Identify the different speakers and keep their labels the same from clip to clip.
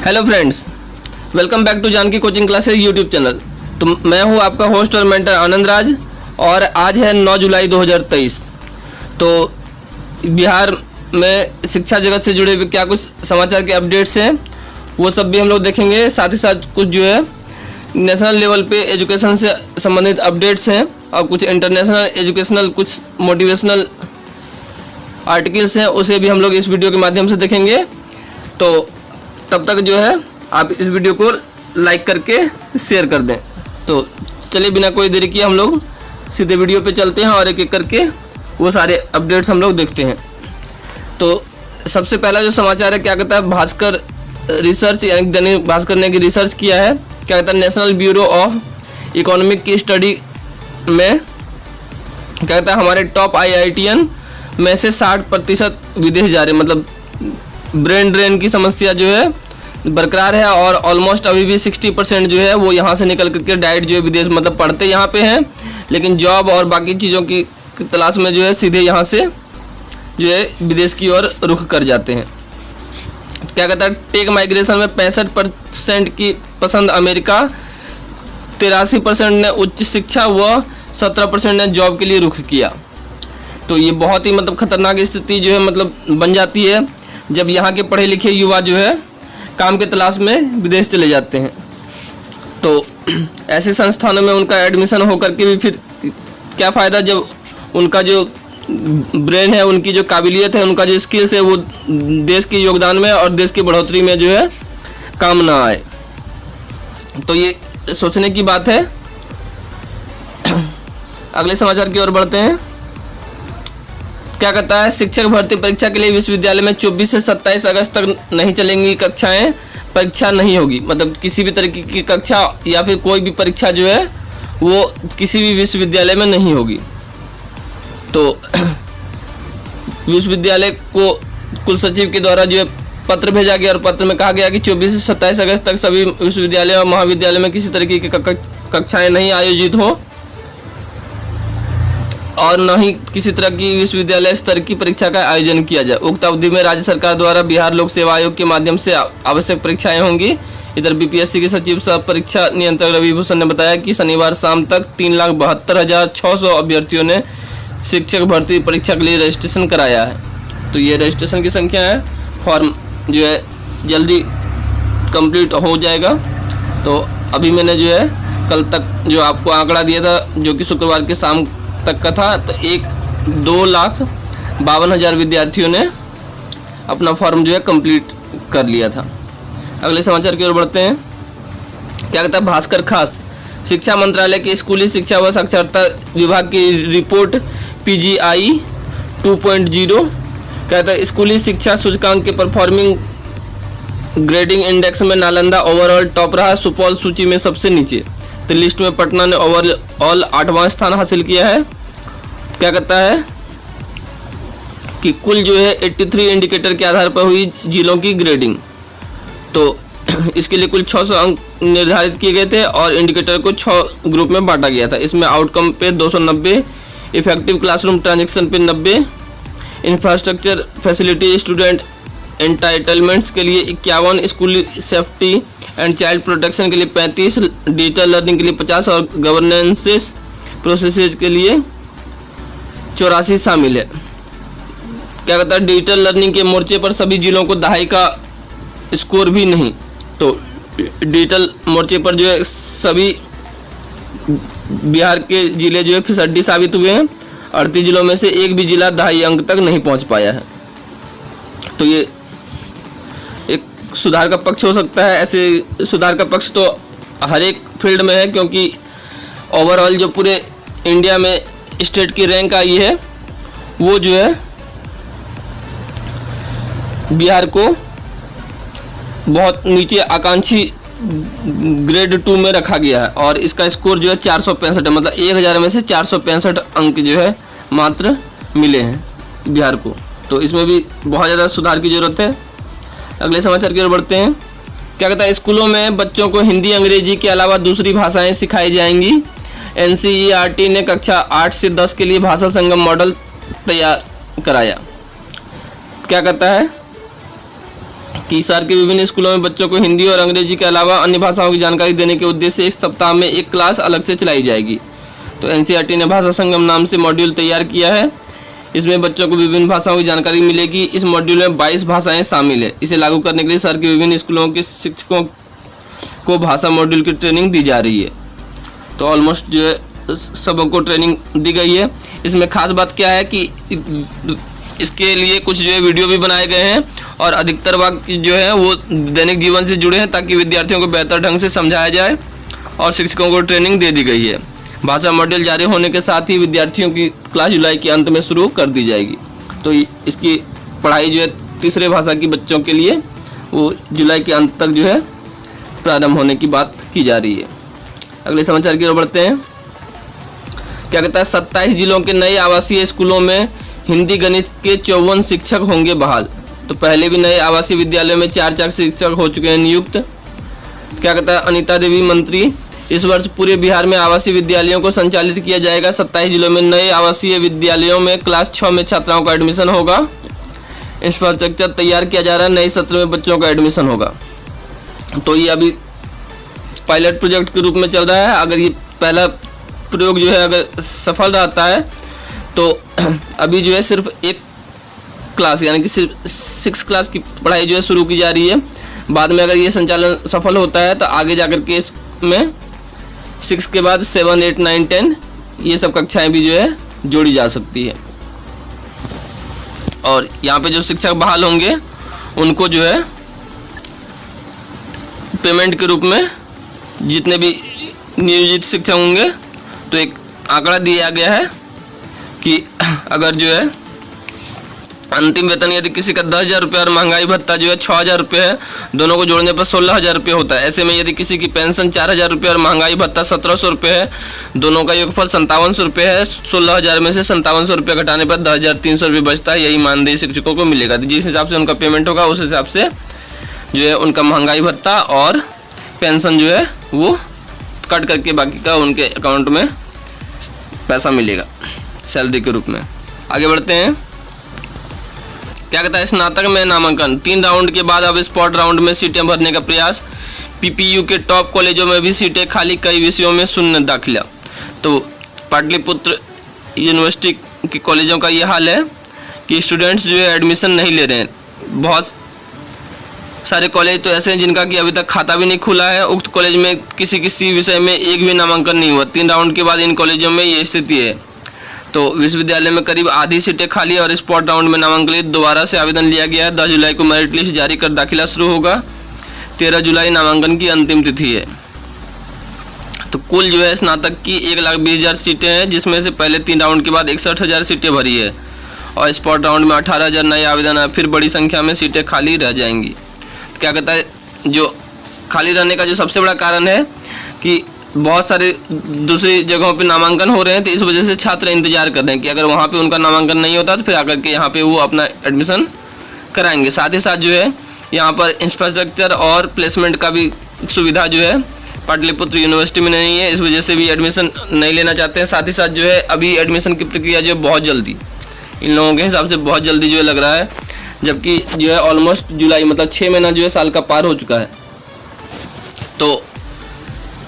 Speaker 1: Hello friends, welcome back to Janki coaching classes YouTube channel. तो मैं हूं आपका होस्ट और मेंटर आनंद राज और आज है 9 जुलाई 2023। तो बिहार में शिक्षा जगत से जुड़े हुए क्या कुछ समाचार के अपडेट्स हैं वो सब भी हम लोग देखेंगे। साथ ही साथ कुछ जो है नेशनल लेवल पे एजुकेशन से संबंधित अपडेट्स हैं और कुछ इंटरनेशनल एजुकेशनल कुछ मोटिवेशनल आर्टिकल्स हैं, उसे भी हम लोग इस वीडियो के माध्यम से देखेंगे। तो तब तक जो है आप इस वीडियो को लाइक करके शेयर कर दें। तो चलिए बिना कोई देरी किए हम लोग सीधे वीडियो पे चलते हैं और एक एक करके वो सारे अपडेट्स हम लोग देखते हैं। तो सबसे पहला जो समाचार है, क्या कहता है भास्कर रिसर्च यानी दैनिक भास्कर ने की रिसर्च किया है। क्या कहता है नेशनल ब्यूरो ऑफ इकोनॉमिक की स्टडी में क्या कहता है हमारे टॉप IITian में से 60% विदेश जा रहे, मतलब ब्रेन ड्रेन की समस्या जो है बरकरार है और ऑलमोस्ट अभी भी 60% जो है वो यहाँ से निकल करके डायरेक्ट जो है विदेश, मतलब पढ़ते यहाँ पे हैं लेकिन जॉब और बाकी चीज़ों की तलाश में जो है सीधे यहाँ से जो है विदेश की ओर रुख कर जाते हैं। क्या कहता है टेक माइग्रेशन में 65% की पसंद अमेरिका, 83% ने उच्च शिक्षा व 17% ने जॉब के लिए रुख किया। तो ये बहुत ही मतलब खतरनाक स्थिति जो है मतलब बन जाती है जब यहाँ के पढ़े लिखे युवा जो है काम के तलाश में विदेश चले जाते हैं। तो ऐसे संस्थानों में उनका एडमिशन होकर के भी फिर क्या फ़ायदा जब उनका जो ब्रेन है, उनकी जो काबिलियत है, उनका जो स्किल्स है वो देश के योगदान में और देश की बढ़ोतरी में जो है काम ना आए। तो ये सोचने की बात है। अगले समाचार की ओर बढ़ते हैं। क्या कहता है शिक्षक भर्ती परीक्षा के लिए विश्वविद्यालय में 24 से 27 अगस्त तक नहीं चलेंगी कक्षाएं, परीक्षा नहीं होगी। मतलब किसी भी तरीके की कक्षा या फिर कोई भी परीक्षा जो है वो किसी भी विश्वविद्यालय में नहीं होगी। तो विश्वविद्यालय को कुल सचिव के द्वारा जो है पत्र भेजा गया और पत्र में कहा गया कि 24 से 27 अगस्त तक सभी विश्वविद्यालय और महाविद्यालय में किसी तरीके की कक्षाएं नहीं आयोजित हो और न ही किसी तरह की विश्वविद्यालय स्तर की परीक्षा का आयोजन किया जाए। उक्त अवधि में राज्य सरकार द्वारा बिहार लोक सेवा आयोग के माध्यम से आवश्यक परीक्षाएं होंगी। इधर BPSC के सचिव सह परीक्षा नियंत्रक रवि भूषण ने बताया कि शनिवार शाम तक 3,72,600 अभ्यर्थियों ने शिक्षक भर्ती परीक्षा के लिए रजिस्ट्रेशन कराया है। तो ये रजिस्ट्रेशन की संख्या है, फॉर्म जो है जल्दी कंप्लीट हो जाएगा। तो अभी मैंने जो है कल तक जो आपको आंकड़ा दिया था जो कि शुक्रवार के शाम तक का था, तो 2,52,000 विद्यार्थियों ने अपना फॉर्म जो है कंप्लीट कर लिया था। अगले समाचार की ओर बढ़ते हैं। क्या कहता है भास्कर खास शिक्षा मंत्रालय के स्कूली शिक्षा व साक्षरता विभाग की रिपोर्ट PGI 2.0 कहता है स्कूली शिक्षा सूचकांक के परफॉर्मिंग ग्रेडिंग इंडेक्स में नालंदा ओवरऑल टॉप रहा, सुपौल सूची में सबसे नीचे। तो लिस्ट में पटना ने ओवरऑल 8वां स्थान हासिल किया है। क्या कहता है कि कुल जो है 83 इंडिकेटर के आधार पर हुई जिलों की ग्रेडिंग। तो इसके लिए कुल 600 अंक निर्धारित किए गए थे और इंडिकेटर को 6 ग्रुप में बांटा गया था। इसमें आउटकम पे 290, इफेक्टिव क्लासरूम ट्रांजेक्शन पे 90, इंफ्रास्ट्रक्चर फैसिलिटी स्टूडेंट एंटाइटलमेंट्स के लिए 51, school safety and child protection के लिए 35, डिजिटल लर्निंग के लिए 50 और गवर्नेंस प्रोसेसेज के लिए 84 शामिल है। क्या कहता है डिजिटल लर्निंग के मोर्चे पर सभी जिलों को दहाई का स्कोर भी नहीं। तो डिजिटल मोर्चे पर जो है सभी बिहार के जिले जो है फिसड्डी साबित हुए हैं। 38 जिलों में से एक भी जिला दहाई अंक तक नहीं पहुंच पाया है। तो ये एक सुधार का पक्ष हो सकता है। ऐसे सुधार का पक्ष तो हर एक फील्ड में है, क्योंकि ओवरऑल जो पूरे इंडिया में स्टेट की रैंक आई है वो जो है बिहार को बहुत नीचे आकांक्षी ग्रेड 2 में रखा गया है और इसका स्कोर जो है 465 है। मतलब 1000 में से 465 अंक जो है मात्र मिले हैं बिहार को। तो इसमें भी बहुत ज़्यादा सुधार की ज़रूरत है। अगले समाचार की ओर बढ़ते हैं। क्या कहता है स्कूलों में बच्चों को हिंदी अंग्रेजी के अलावा दूसरी भाषाएं सिखाई जाएंगी। NCERT ने कक्षा 8 से 10 के लिए भाषा संगम मॉडल तैयार कराया। क्या कहता है कि हिसार के विभिन्न स्कूलों में बच्चों को हिंदी और अंग्रेजी के अलावा अन्य भाषाओं की जानकारी देने के उद्देश्य से एक सप्ताह में एक क्लास अलग से चलाई जाएगी। तो एनसीईआरटी ने भाषा संगम नाम से मॉड्यूल तैयार किया है। इसमें बच्चों को विभिन्न भाषाओं की जानकारी मिलेगी। इस मॉड्यूल में 22 भाषाएं शामिल है। इसे लागू करने के लिए हिसार के विभिन्न स्कूलों के शिक्षकों को भाषा मॉड्यूल की ट्रेनिंग दी जा रही है। तो ऑलमोस्ट जो है सबको ट्रेनिंग दी गई है। इसमें खास बात क्या है कि इसके लिए कुछ जो है वीडियो भी बनाए गए हैं और अधिकतर वाक्य जो है वो दैनिक जीवन से जुड़े हैं ताकि विद्यार्थियों को बेहतर ढंग से समझाया जाए और शिक्षकों को ट्रेनिंग दे दी गई है। भाषा मॉड्यूल जारी होने के साथ ही विद्यार्थियों की क्लास जुलाई के अंत में शुरू कर दी जाएगी। तो इसकी पढ़ाई जो है तीसरे भाषा की बच्चों के लिए वो जुलाई के अंत तक जो है प्रारंभ होने की बात की जा रही है। अगले समाचार की ओर बढ़ते हैं। क्या कहता है, 27 जिलों के नए आवासीय स्कूलों में हिंदी गणित के 54 शिक्षक होंगे बहाल। तो पहले भी नए आवासीय विद्यालयों में 4 शिक्षक हो चुके हैं नियुक्त। क्या कहता है, अनीता देवी मंत्री, इस वर्ष पूरे बिहार में आवासीय विद्यालयों को संचालित किया जाएगा। 27 जिलों में नए आवासीय विद्यालयों में क्लास 6 में छात्राओं का एडमिशन होगा। इंफ्रास्ट्रक्चर तैयार किया जा रहा है, नए सत्र में बच्चों का एडमिशन होगा। तो ये अभी पायलट प्रोजेक्ट के रूप में चल रहा है। अगर ये पहला प्रयोग जो है अगर सफल रहता है तो अभी जो है सिर्फ एक क्लास यानी कि सिर्फ 6 क्लास की पढ़ाई जो है शुरू की जा रही है। बाद में अगर ये संचालन सफल होता है तो आगे जाकर के इसमें 6 के बाद 7, 8, 9, 10 ये सब कक्षाएं भी जो है जोड़ी जा सकती है। और यहाँ पे जो शिक्षक बहाल होंगे उनको जो है पेमेंट के रूप में जितने भी नियोजित शिक्षक होंगे तो एक आंकड़ा दिया गया है कि अगर जो है अंतिम वेतन यदि किसी का 10,000 रुपये और महंगाई भत्ता जो है 6,000 रुपये है, दोनों को जोड़ने पर 16,000 रुपये होता है। ऐसे में यदि किसी की पेंशन 4,000 रुपये और महंगाई भत्ता 1,700 रुपये है, दोनों का योगफल 5700 रुपये है। 16,000 में से 5700 रुपये घटाने पर 10,300 रुपये बचता है। यही मानदेय शिक्षकों को मिलेगा। तो जिस हिसाब से उनका पेमेंट होगा उस हिसाब से जो है उनका महंगाई भत्ता और पेंशन जो है वो कट करके बाकी का उनके अकाउंट में पैसा मिलेगा सैलरी के रूप में। आगे बढ़ते हैं। क्या कहता है, स्नातक में नामांकन 3 राउंड के बाद अब स्पॉट राउंड में सीटें भरने का प्रयास। पीपीयू के टॉप कॉलेजों में भी सीटें खाली, कई विषयों में शून्य दाखिला। तो पाटलिपुत्र यूनिवर्सिटी के कॉलेजों का ये हाल है कि स्टूडेंट्स जो है एडमिशन नहीं ले रहे हैं। बहुत सारे कॉलेज तो ऐसे हैं जिनका कि अभी तक खाता भी नहीं खुला है। उक्त कॉलेज में किसी विषय में एक भी नामांकन नहीं हुआ। 3 राउंड के बाद इन कॉलेजों में ये स्थिति है। तो विश्वविद्यालय में करीब आधी सीटें खाली और स्पॉट राउंड में नामांकन के लिए दोबारा से आवेदन लिया गया है। 10 जुलाई को मेरिट लिस्ट जारी कर दाखिला शुरू होगा। 13 जुलाई नामांकन की अंतिम तिथि है। तो कुल जो है स्नातक की 1,20,000 सीटें हैं, जिसमें से पहले 3 राउंड के बाद 61,000 सीटें भरी है और स्पॉट राउंड में 18,000 नए आवेदन है। फिर बड़ी संख्या में सीटें खाली रह जाएंगी। क्या कहता है, जो खाली रहने का जो सबसे बड़ा कारण है कि बहुत सारे दूसरी जगहों पे नामांकन हो रहे हैं, तो इस वजह से छात्र इंतजार कर रहे हैं कि अगर वहाँ पे उनका नामांकन नहीं होता तो फिर आकर के यहाँ पे वो अपना एडमिशन कराएंगे। साथ ही साथ जो है यहाँ पर इंफ्रास्ट्रक्चर और प्लेसमेंट का भी सुविधा जो है पाटलिपुत्र यूनिवर्सिटी में नहीं है, इस वजह से भी एडमिशन नहीं लेना चाहते हैं। साथ ही साथ जो है अभी एडमिशन की प्रक्रिया जो है बहुत जल्दी, इन लोगों के हिसाब से बहुत जल्दी जो है लग रहा है, जबकि जो है ऑलमोस्ट जुलाई मतलब 6 महीना जो है साल का पार हो चुका है। तो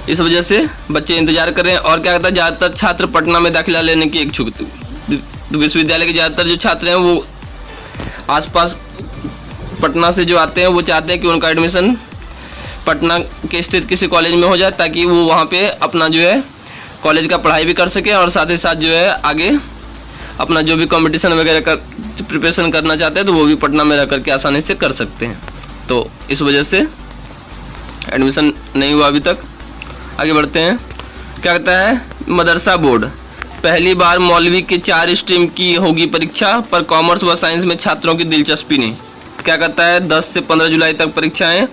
Speaker 1: इस वजह से बच्चे इंतजार कर रहे हैं। और क्या कहता है, ज़्यादातर छात्र पटना में दाखिला लेने की इच्छुक। विश्वविद्यालय के ज़्यादातर जो छात्र हैं वो आसपास पटना से जो आते हैं वो चाहते हैं कि उनका एडमिशन पटना के स्थित किसी कॉलेज में हो जाए, ताकि वो वहाँ पे अपना जो है कॉलेज का पढ़ाई भी कर सके और साथ ही साथ जो है आगे अपना जो भी कंपटीशन वगैरह का प्रिपरेशन करना चाहते हैं तो वो भी पटना में रह करके आसानी से कर सकते हैं। तो इस वजह से एडमिशन नहीं हुआ अभी तक। आगे बढ़ते हैं। क्या कहता है, मदरसा बोर्ड पहली बार मौलवी के 4 स्ट्रीम की होगी परीक्षा, पर कॉमर्स व साइंस में छात्रों की दिलचस्पी नहीं। क्या कहता है, 10 से 15 जुलाई तक परीक्षाएं।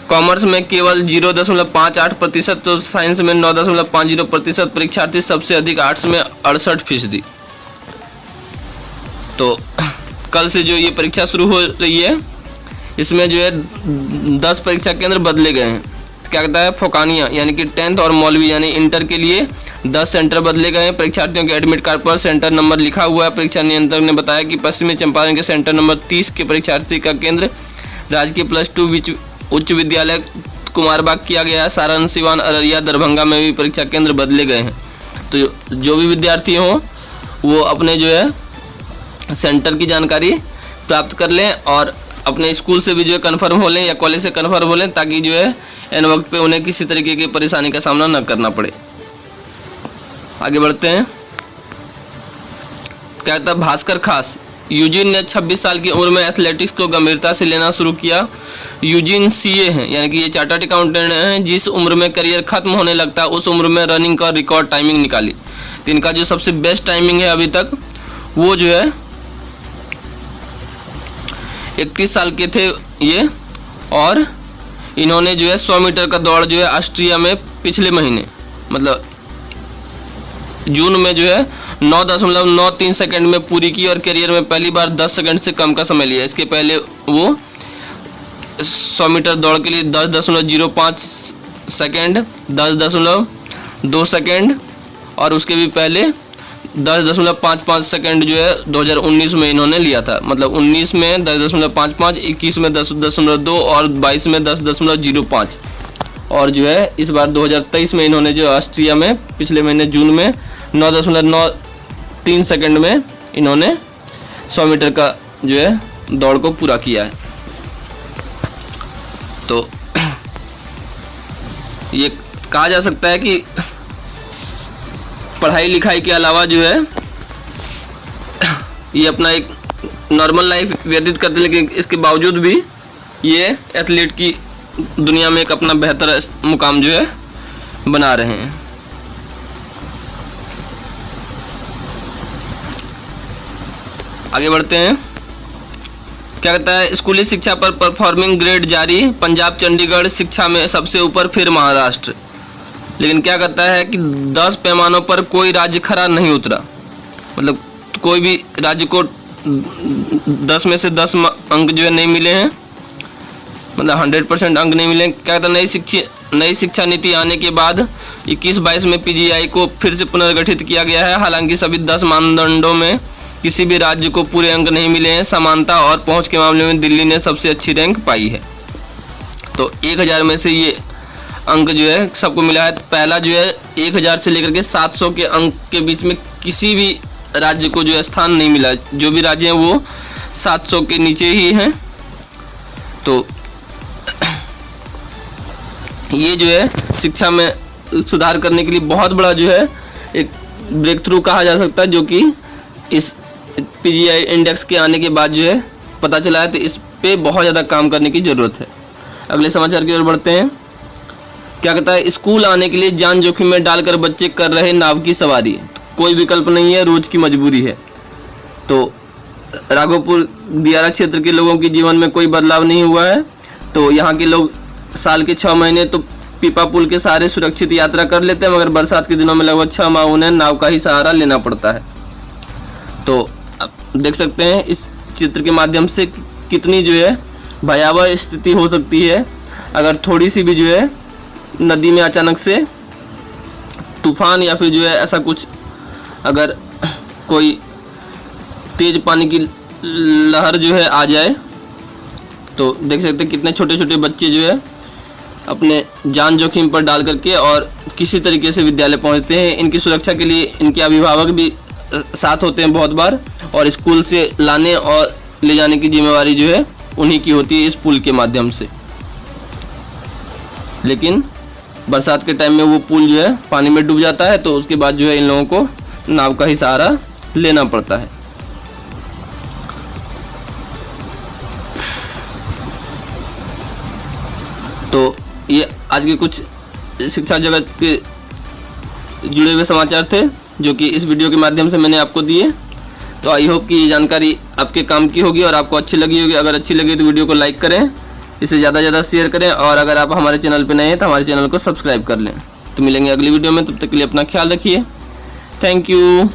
Speaker 1: कॉमर्स में केवल 0.58%, तो साइंस में 9.50% परीक्षार्थी, सबसे अधिक आर्ट्स में 68%। तो कल से जो ये परीक्षा शुरू हो रही है इसमें जो है 10 परीक्षा केंद्र बदले गए हैं। क्या कहता है, फोकानिया यानी कि 10th और मौलवी यानी इंटर के लिए 10 सेंटर बदले गए हैं। परीक्षार्थियों के एडमिट कार्ड पर सेंटर नंबर लिखा हुआ है। परीक्षा नियंत्रक ने बताया कि पश्चिमी चंपारण के सेंटर नंबर 30 के परीक्षार्थी का केंद्र राजकीय +2 उच्च विद्यालय कुमारबाग किया गया है। सारण, सिवान, अररिया, दरभंगा में भी परीक्षा केंद्र बदले गए हैं। तो जो भी विद्यार्थी हों वो अपने जो है सेंटर की जानकारी प्राप्त कर लें और अपने स्कूल से भी जो है कन्फर्म हो लें या कॉलेज से कन्फर्म हो लें, ताकि जो है इन वक्त पे उन्हें किसी तरीके की परेशानी का सामना न करना पड़े। आगे बढ़ते हैं। क्या कहता है भास्कर खास, यूजीन ने 26 साल की उम्र में एथलेटिक्स को गंभीरता से लेना शुरू किया। यूजीन सीए हैं, यानी कि ये चार्टर्ड अकाउंटेंट हैं। जिस उम्र में करियर खत्म होने लगता है उस उम्र में रनिंग का रिकॉर्ड टाइमिंग निकाली। तो इनका जो सबसे बेस्ट टाइमिंग है अभी तक वो जो है 31 साल के थे ये, और इन्होंने जो है 100 मीटर का दौड़ जो है ऑस्ट्रिया में पिछले महीने मतलब जून में जो है 9.93 सेकंड में पूरी की और करियर में पहली बार 10 सेकंड से कम का समय लिया। इसके पहले वो 100 मीटर दौड़ के लिए 10.05 सेकंड, 10.2 सेकंड और उसके भी पहले 10.55 सेकंड जो है 2019 में इन्होंने लिया था। मतलब 19 में 10.55, 21 में 10.2 और 22 में 10.05 और जो है इस बार 2023 में इन्होंने जो ऑस्ट्रिया में पिछले महीने जून में 9.93 सेकंड में इन्होंने 100 मीटर का जो है दौड़ को पूरा किया है। तो ये कहा जा सकता है कि पढ़ाई लिखाई के अलावा जो है ये अपना एक नॉर्मल लाइफ व्यतीत करते हैं, लेकिन इसके बावजूद भी ये एथलीट की दुनिया में एक अपना बेहतर मुकाम जो है बना रहे हैं। आगे बढ़ते हैं। क्या कहता है स्कूली शिक्षा पर परफॉर्मिंग ग्रेड जारी, पंजाब चंडीगढ़ शिक्षा में सबसे ऊपर फिर महाराष्ट्र। लेकिन क्या कहता है कि 10 पैमानों पर कोई राज्य खरा नहीं उतरा। मतलब कोई भी राज्य को 10 में से 10 अंक जो है नहीं मिले हैं, मतलब 100% अंक नहीं मिले। क्या कहता है नई शिक्षा नीति आने के बाद 21-22 में पीजीआई को फिर से पुनर्गठित किया गया है। हालांकि सभी 10 मानदंडों में किसी भी राज्य को पूरे अंक नहीं मिले हैं। समानता और पहुंच के मामले में दिल्ली ने सबसे अच्छी रैंक पाई है। तो 1000 में से ये अंक जो है सबको मिला है। पहला जो है 1000 से लेकर के 700 के अंक के बीच में किसी भी राज्य को जो है स्थान नहीं मिला। जो भी राज्य हैं वो 700 के नीचे ही हैं। तो ये जो है शिक्षा में सुधार करने के लिए बहुत बड़ा जो है एक ब्रेक थ्रू कहा जा सकता है, जो कि इस पीजीआई इंडेक्स के आने के बाद जो है पता चला है। तो इस पे बहुत ज़्यादा काम करने की ज़रूरत है। अगले समाचार की ओर बढ़ते हैं। क्या कहता है स्कूल आने के लिए जान जोखिम में डालकर बच्चे कर रहे नाव की सवारी। कोई विकल्प नहीं है, रोज़ की मजबूरी है। तो राघोपुर दियारा क्षेत्र के लोगों के जीवन में कोई बदलाव नहीं हुआ है। तो यहाँ के लोग साल के 6 महीने तो पीपा पुल के सहारे सुरक्षित यात्रा कर लेते हैं, मगर बरसात के दिनों में लगभग 6 माह उन्हें नाव का ही सहारा लेना पड़ता है। तो आप देख सकते हैं इस चित्र के माध्यम से कितनी जो है भयावह स्थिति हो सकती है अगर थोड़ी सी भी जो है नदी में अचानक से तूफान या फिर जो है ऐसा कुछ अगर कोई तेज पानी की लहर जो है आ जाए। तो देख सकते हैं कितने छोटे छोटे बच्चे जो है अपने जान जोखिम पर डाल करके और किसी तरीके से विद्यालय पहुंचते हैं। इनकी सुरक्षा के लिए इनके अभिभावक भी साथ होते हैं बहुत बार, और स्कूल से लाने और ले जाने की जिम्मेवारी जो है उन्हीं की होती है इस पुल के माध्यम से। लेकिन बरसात के टाइम में वो पुल जो है पानी में डूब जाता है, तो उसके बाद जो है इन लोगों को नाव का ही सहारा लेना पड़ता है। तो ये आज के कुछ शिक्षा जगत के जुड़े हुए समाचार थे जो कि इस वीडियो के माध्यम से मैंने आपको दिए। तो आई होप कि ये जानकारी आपके काम की होगी और आपको अच्छी लगी होगी। अगर अच्छी लगी तो वीडियो को लाइक करें, इसे ज़्यादा से ज़्यादा शेयर करें, और अगर आप हमारे चैनल पर नए हैं तो हमारे चैनल को सब्सक्राइब कर लें। तो मिलेंगे अगली वीडियो में, तब तक के लिए अपना ख्याल रखिए। Thank you.